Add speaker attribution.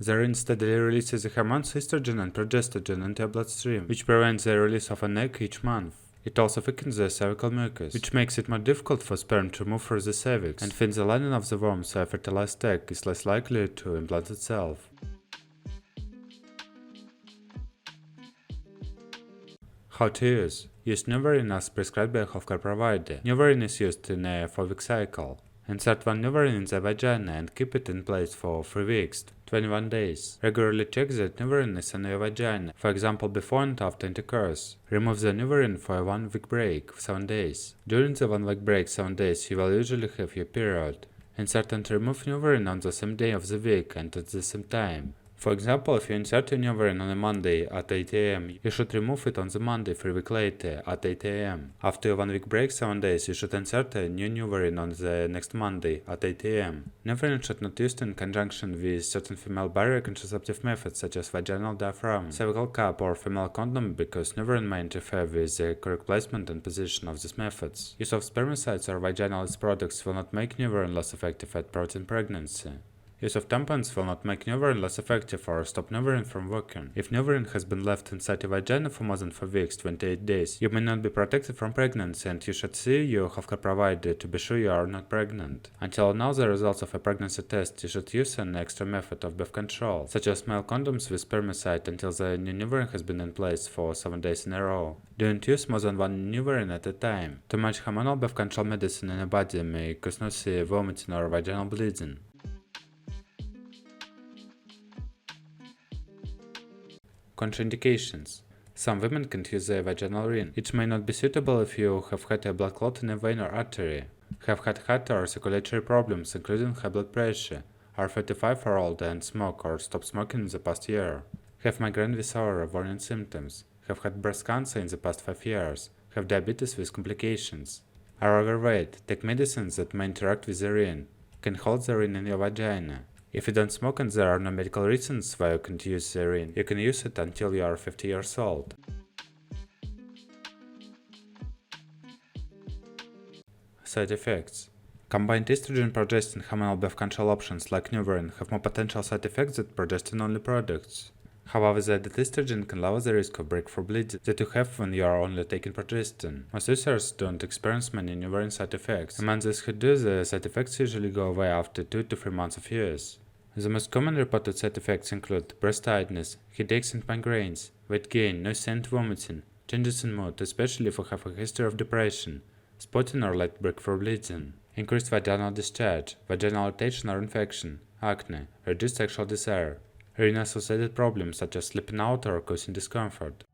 Speaker 1: The urine steadily releases the hormones estrogen and progestogen into your bloodstream, which prevents the release of an egg each month. It also thickens the cervical mucus, which makes it more difficult for sperm to move through the cervix and thins the lining of the womb, so a fertilized egg is less likely to implant itself. How to use? Use NuvaRing as prescribed by a healthcare provider. NuvaRing is used in a 4-week cycle. Insert one NuvaRing in the vagina and keep it in place for 3 weeks, 21 days. Regularly check that NuvaRing is in your vagina, for example before and after intercourse. Remove the NuvaRing for a 1-week break, 7 days. During the 1-week break, 7 days, you will usually have your period. Insert and remove NuvaRing on the same day of the week and at the same time. For example, if you insert your NuvaRing on a Monday at 8 am, you should remove it on the Monday 3 weeks later at 8 am. After a 1-week break 7 days, you should insert a new NuvaRing on the next Monday at 8 am. NuvaRing should not be used in conjunction with certain female barrier contraceptive methods such as vaginal diaphragm, cervical cup, or female condom, because NuvaRing may interfere with the correct placement and position of these methods. Use of spermicides or vaginal products will not make NuvaRing less effective at protein pregnancy. Use of tampons will not make NuvaRing less effective or stop NuvaRing from working. If NuvaRing has been left inside your vagina for more than 4 weeks, 28 days, you may not be protected from pregnancy and you should see your healthcare provider to be sure you are not pregnant. Until now, the results of a pregnancy test, you should use an extra method of birth control, such as male condoms with spermicide until the new NuvaRing has been in place for 7 days in a row. Don't use more than one NuvaRing at a time. Too much hormonal birth control medicine in your body may cause nausea, vomiting, or vaginal bleeding. Contraindications. Some women can't use a vaginal ring. It may not be suitable if you have had a blood clot in a vein or artery, have had heart or circulatory problems including high blood pressure, are 35 or older and smoke or stopped smoking in the past year, have migraine with aura warning symptoms, have had breast cancer in the past 5 years, have diabetes with complications, are overweight, take medicines that may interact with the ring, can hold the ring in your vagina. If you don't smoke and there are no medical reasons why you can't use the ring, you can use it until you are 50 years old. Side effects. Combined estrogen progestin hormonal birth control options like NuvaRing have more potential side effects than progestin-only products. However, the added estrogen can lower the risk of breakthrough bleeding that you have when you are only taking progestin. Most users don't experience many NuvaRing side effects. Among those who do, the side effects usually go away after 2 to 3 months of use. The most common reported side effects include breast tightness, headaches and migraines, weight gain, nausea and vomiting, changes in mood, especially if you have a history of depression, spotting or light breakthrough bleeding, increased vaginal discharge, vaginal irritation or infection, acne, reduced sexual desire, urine-associated problems such as slipping out or causing discomfort.